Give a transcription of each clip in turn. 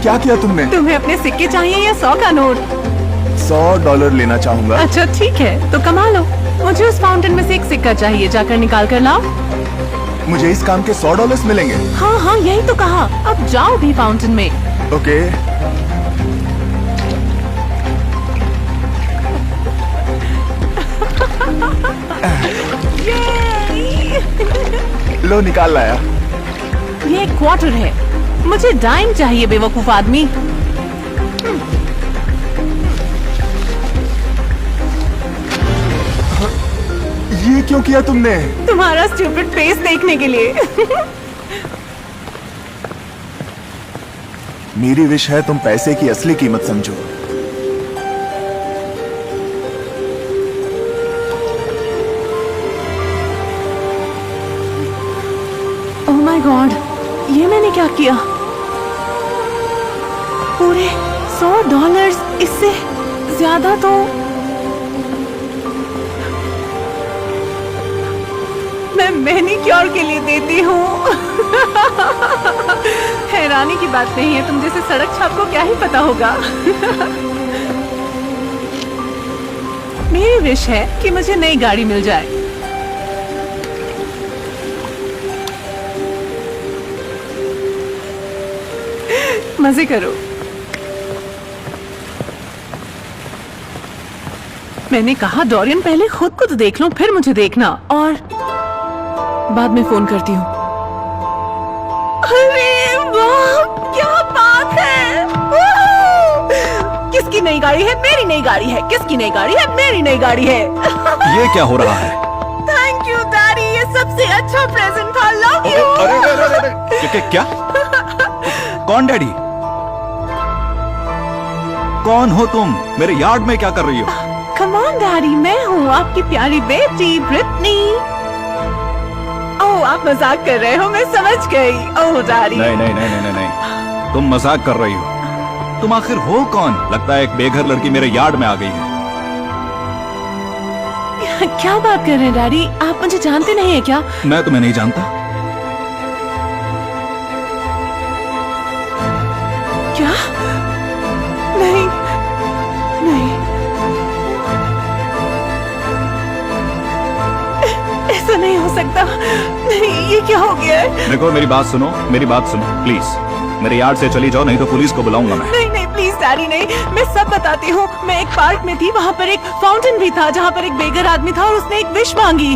क्या किया तुमने? तुम्हें अपने सिक्के चाहिए या 100 का नोट? $100 लेना चाहूंगा। अच्छा ठीक है, तो कमा लो। मुझे उस फाउंटेन में से एक सिक्का चाहिए, जाकर निकाल कर लाओ। मुझे इस काम के $100 मिलेंगे? हाँ हाँ, यही तो कहा। अब जाओ भी फाउंटेन में। ओके। लो, निकाल लाया। ये 1/4 है। मुझे डाइम चाहिए, बेवकूफ आदमी। ये क्यों किया तुमने? तुम्हारा स्टूपिड फेस देखने के लिए। मेरी विश है तुम पैसे की असली कीमत समझो। ओह माय गॉड, ये मैंने क्या किया? पूरे $100, इससे ज्यादा तो मैं मैनिक्योर के लिए देती हूँ। हैरानी की बात नहीं है, तुम जैसे सड़क छाप को क्या ही पता होगा। मेरी विश है कि मुझे नई गाड़ी मिल जाए। मजे करो। मैंने कहा डोरियन, पहले खुद को तो देख लो, फिर मुझे देखना, और बाद में फोन करती हूँ। अरे वाह, क्या बात है! किसकी नई गाड़ी है? मेरी नई गाड़ी है। किसकी नई गाड़ी है? मेरी नई गाड़ी है। ये क्या हो रहा है? थैंक यू डैडी, ये सबसे अच्छा प्रेजेंट था। Love you. अरे क्या? कौन डैडी? कौन हो तुम? मेरे यार्ड में क्या कर रही हो? कम ऑन डैडी, मैं हूँ आपकी प्यारी बेटी ब्रिटनी। ओह, आप मजाक कर रहे हो, मैं समझ गई। ओह डैडी। नहीं नहीं नहीं नहीं नहीं, तुम मजाक कर रही हो। तुम आखिर हो कौन? लगता है एक बेघर लड़की मेरे यार्ड में आ गई है। क्या बात कर रहे हैं डैडी? आप मुझे जानते नहीं है क्या? मैं तुम्हें नहीं जानता। क्या? नहीं नहीं, ऐसा नहीं हो सकता। नहीं, ये क्या हो गया है? देखो, मेरी बात सुनो, मेरी बात सुनो प्लीज। मेरे यार्ड से चली जाओ, नहीं तो पुलिस को बुलाऊंगा मैं। नहीं नहीं प्लीज डैडी, नहीं। मैं सब बताती हूँ। मैं एक पार्क में थी, वहाँ पर एक फाउंटेन भी था जहाँ पर एक बेघर आदमी था और उसने एक विश मांगी।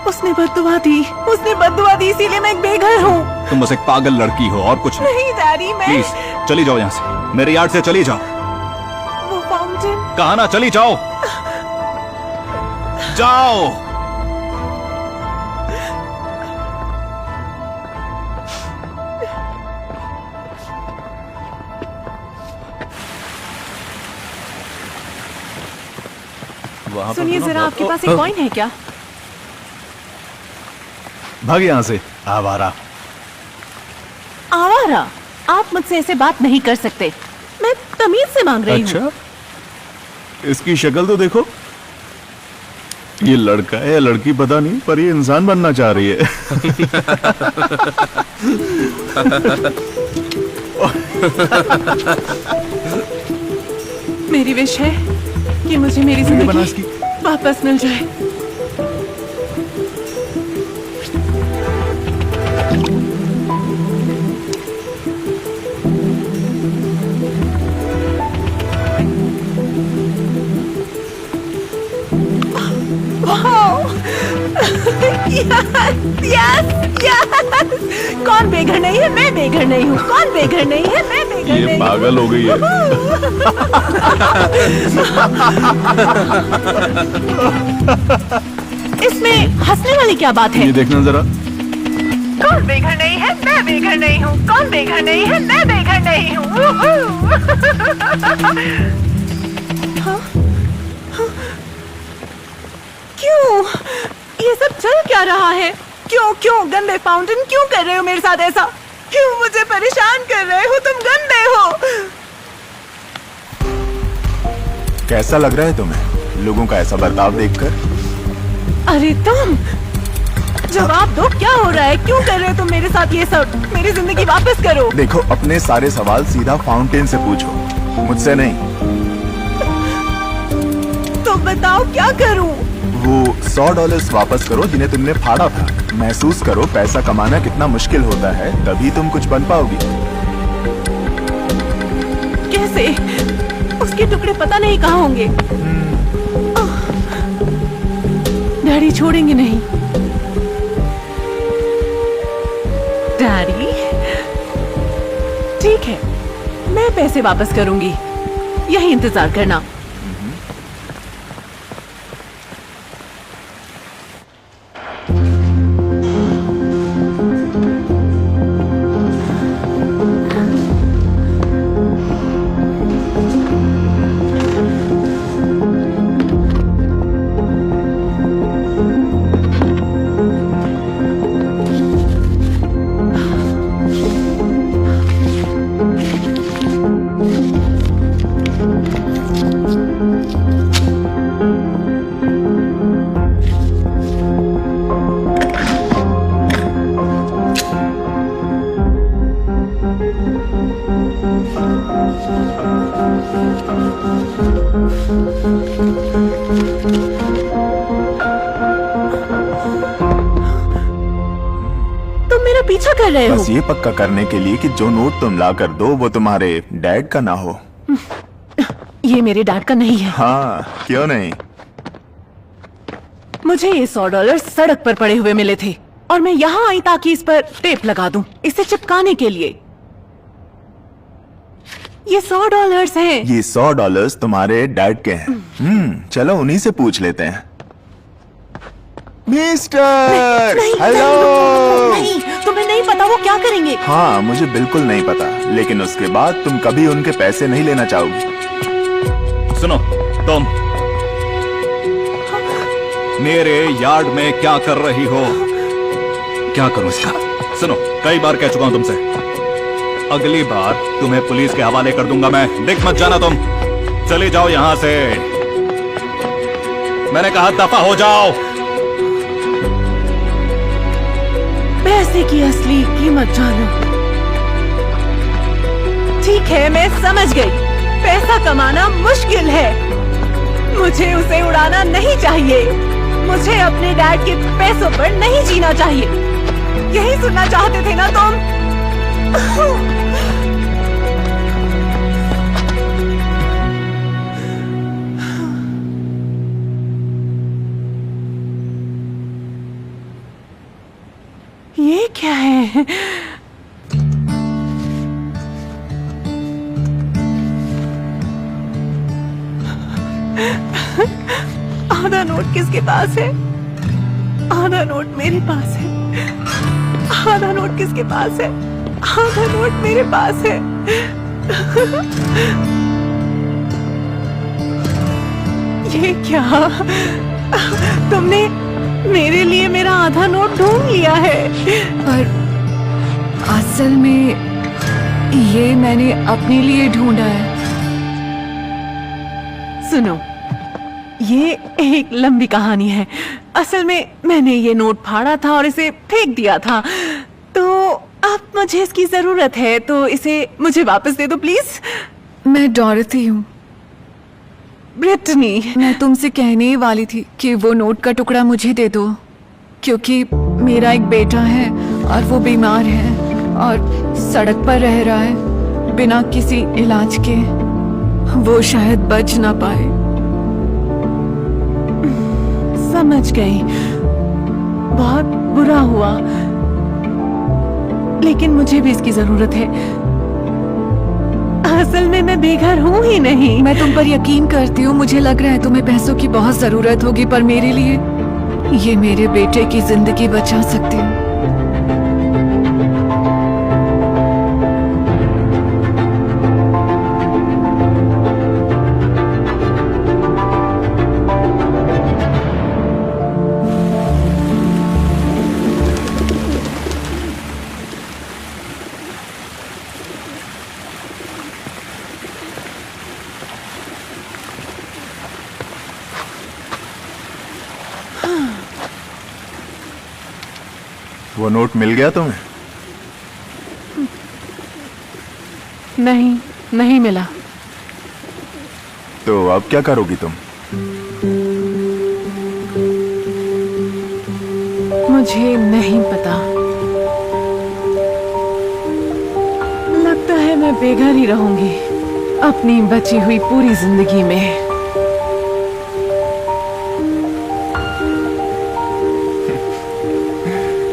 उसने बद्दुआ दी, इसीलिए मैं एक बेघर हूँ। तुम बस एक पागल लड़की हो और कुछ नहीं। नहीं डैडी, मैं प्लीज चली जाओ यहाँ से, मेरे यार्ड से चली जाओ। वो फाउंटेन। कहा ना, चली जाओ। जाओ। सुनिए जरा, आपके पास एक कॉइन है क्या? भाग यहाँ से, आवारा। आवारा? आप मुझसे ऐसे बात नहीं कर सकते। मैं तमीज से मांग रही हूँ। अच्छा, इसकी शक्ल तो देखो। ये लड़का है या लड़की पता नहीं, पर ये इंसान बनना चाह रही है। मेरी विश है कि मुझे मेरी जिंदगी वापस मिल जाए। Yes yes. कौन बेघर नहीं है? मैं बेघर नहीं हूँ। कौन बेघर नहीं है? मैं बेघर नहीं हूँ। ये पागल हो गई है। इसमें हंसने वाली क्या बात है? ये देखना जरा। कौन बेघर नहीं है? मैं बेघर नहीं हूँ। कौन बेघर नहीं है? मैं बेघर नहीं हूँ। हाँ? हाँ? क्यों? ये सब चल क्या रहा है? क्यों गंदे फाउंटेन, क्यों कर रहे हो मेरे साथ ऐसा? क्यों मुझे परेशान कर रहे हो? तुम गंदे हो। कैसा लग रहा है तुम्हें लोगों का ऐसा बर्ताव देखकर? अरे तुम जवाब दो, क्या हो रहा है? क्यों कर रहे हो तुम मेरे साथ ये सब? मेरी जिंदगी वापस करो। देखो, अपने सारे सवाल सीधा फाउंटेन से पूछो, मुझसे नहीं। तो बताओ क्या करूं? वो $100 वापस करो जिन्हें तुमने फाड़ा था। महसूस करो पैसा कमाना कितना मुश्किल होता है, तभी तुम कुछ बन पाओगी। कैसे? उसके टुकड़े पता नहीं कहाँ होंगे। डैडी छोड़ेंगे नहीं। डैडी, ठीक है, मैं पैसे वापस करूंगी, यही इंतजार करना। पीछा कर रहे हो? बस ये पक्का करने के लिए कि जो नोट तुम ला कर दो वो तुम्हारे डैड का ना हो। ये मेरे डैड का नहीं है। हाँ, क्यों नहीं? मुझे ये $100 सड़क पर पड़े हुए मिले थे और मैं यहाँ आई ताकि इस पर टेप लगा दूं, इसे चिपकाने के लिए। ये $100 हैं। ये $100 तुम्हारे डैड के हैं। चलो उन्हीं से पूछ लेते हैं। Mister, hello. नहीं, तुम्हें नहीं पता वो क्या करेंगे। हाँ, मुझे बिल्कुल नहीं पता, लेकिन उसके बाद तुम कभी उनके पैसे नहीं लेना चाहोगी। सुनो तुम, मेरे यार्ड में क्या कर रही हो? क्या करूं इसका? सुनो, कई बार कह चुका हूं तुमसे, अगली बार तुम्हें पुलिस के हवाले कर दूंगा मैं। दिख मत जाना तुम, चले जाओ यहां से। मैंने कहा दफा हो जाओ। पैसे की असली कीमत जानो। ठीक है, मैं समझ गई। पैसा कमाना मुश्किल है, मुझे उसे उड़ाना नहीं चाहिए। मुझे अपने डैड के पैसों पर नहीं जीना चाहिए। यही सुनना चाहते थे ना तुम? ये क्या है? आधा नोट किसके पास है? आधा नोट मेरे पास है। आधा नोट किसके पास है? आधा नोट मेरे पास है। ये क्या? तुमने मेरे लिए मेरा आधा नोट ढूंढ लिया है। पर असल में ये मैंने अपने लिए ढूंढा है। सुनो, ये एक लंबी कहानी है। असल में मैंने ये नोट फाड़ा था और इसे फेंक दिया था, तो अब मुझे इसकी जरूरत है, तो इसे मुझे वापस दे दो प्लीज। मैं डॉरथी हूँ। ब्रिटनी, मैं तुमसे कहने ही वाली थी कि वो नोट का टुकड़ा मुझे दे दो, क्योंकि मेरा एक बेटा है और वो बीमार है और सड़क पर रह रहा है बिना किसी इलाज के। वो शायद बच ना पाए। समझ गई, बहुत बुरा हुआ, लेकिन मुझे भी इसकी जरूरत है। असल में मैं बेघर हूँ ही नहीं। मैं तुम पर यकीन करती हूँ। मुझे लग रहा है तुम्हें पैसों की बहुत जरूरत होगी, पर मेरे लिए ये मेरे बेटे की जिंदगी बचा सकती हूँ। वो नोट मिल गया तुम्हें? नहीं, नहीं मिला। तो अब क्या करोगी तुम? मुझे नहीं पता। लगता है मैं बेघर ही रहूंगी अपनी बची हुई पूरी जिंदगी में।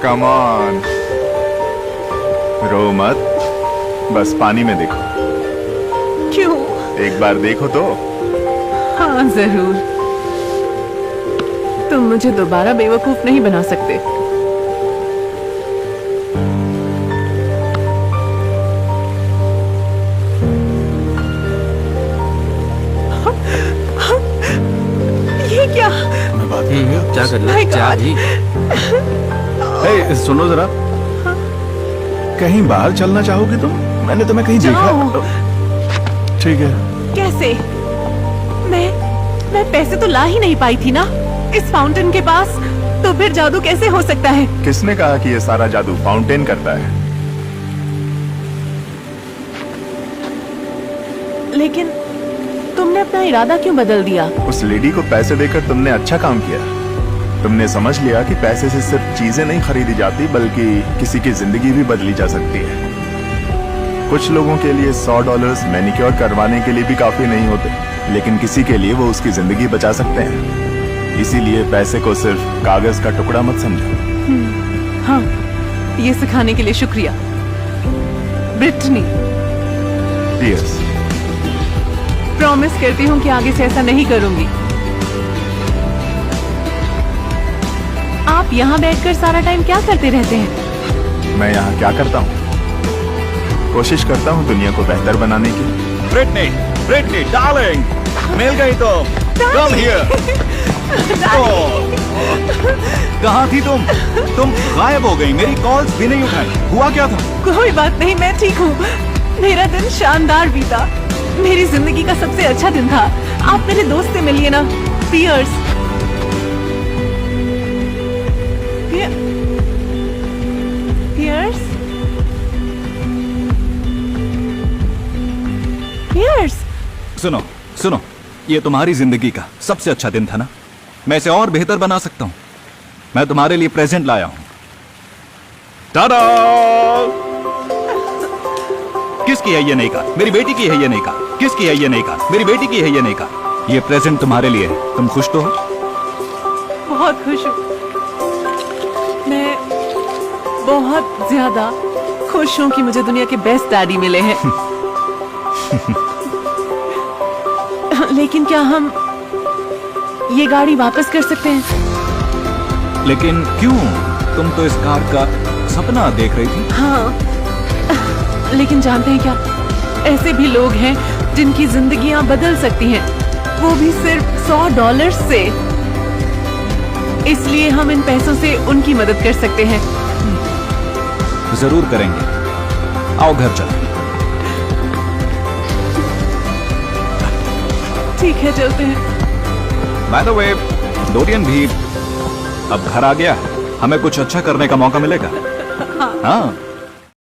कम ऑन, रो मत, बस पानी में देखो। क्यों? एक बार देखो तो। हाँ जरूर। तुम मुझे दोबारा बेवकूफ नहीं बना सकते। ये क्या? क्या कर My रहे क्या God. जी? हे, सुनो जरा, कहीं बाहर चलना चाहोगी तुम? मैंने तुम्हें कहीं जाओ। देखा। ठीक है। कैसे? मैं पैसे तो ला ही नहीं पाई थी ना इस फाउंटेन के पास, तो फिर जादू कैसे हो सकता है? किसने कहा कि ये सारा जादू फाउंटेन करता है? लेकिन तुमने अपना इरादा क्यों बदल दिया? उस लेडी को पैसे देकर तुमने अच्छा काम किया। तुमने समझ लिया कि पैसे से सिर्फ चीजें नहीं खरीदी जाती, बल्कि किसी की जिंदगी भी बदली जा सकती है। कुछ लोगों के लिए $100 मैनिक्योर करवाने के लिए भी काफी नहीं होते, लेकिन किसी के लिए वो उसकी जिंदगी बचा सकते हैं। इसीलिए पैसे को सिर्फ कागज का टुकड़ा मत समझो। हाँ, ये सिखाने के लिए शुक्रिया ब्रिटनी। यस। प्रॉमिस करती हूँ कि आगे से ऐसा नहीं करूंगी। आप यहाँ बैठकर सारा टाइम क्या करते रहते हैं? मैं यहाँ क्या करता हूँ? कोशिश करता हूँ दुनिया को बेहतर बनाने की। ब्रिटनी, ब्रिटनी डार्लिंग, मिल गई तो कम हियर। कहाँ थी तुम? तुम गायब हो गई, मेरी कॉल्स भी नहीं उठाई। हुआ क्या था? कोई बात नहीं, मैं ठीक हूँ। मेरा दिन शानदार बीता। मेरी जिंदगी का सबसे अच्छा दिन था। आप मेरे दोस्त से मिलिए ना, पियर्स। पियर्स? पियर्स? सुनो सुनो, ये तुम्हारी जिंदगी का सबसे अच्छा दिन था ना? मैं इसे और बेहतर बना सकता हूं। मैं तुम्हारे लिए प्रेजेंट लाया हूं। टाडा! किसकी है ये नई कार? मेरी बेटी की है ये नई कार। किसकी है ये नई कार? मेरी बेटी की है ये नई कार। ये प्रेजेंट तुम्हारे लिए है। तुम खुश तो हो? बहुत खुश हूँ। मैं बहुत ज्यादा खुश हूँ कि मुझे दुनिया के बेस्ट डैडी मिले हैं। लेकिन क्या हम ये गाड़ी वापस कर सकते हैं? लेकिन क्यों? तुम तो इस कार का सपना देख रही थी। हाँ, लेकिन जानते हैं क्या, ऐसे भी लोग हैं जिनकी जिंदगियां बदल सकती हैं, वो भी सिर्फ $100 से। इसलिए हम इन पैसों से उनकी मदद कर सकते हैं। जरूर करेंगे। आओ घर चलो। ठीक है, चलते हैं। बाय द वे, डोरियन भी अब घर आ गया। हमें कुछ अच्छा करने का मौका मिलेगा। हाँ।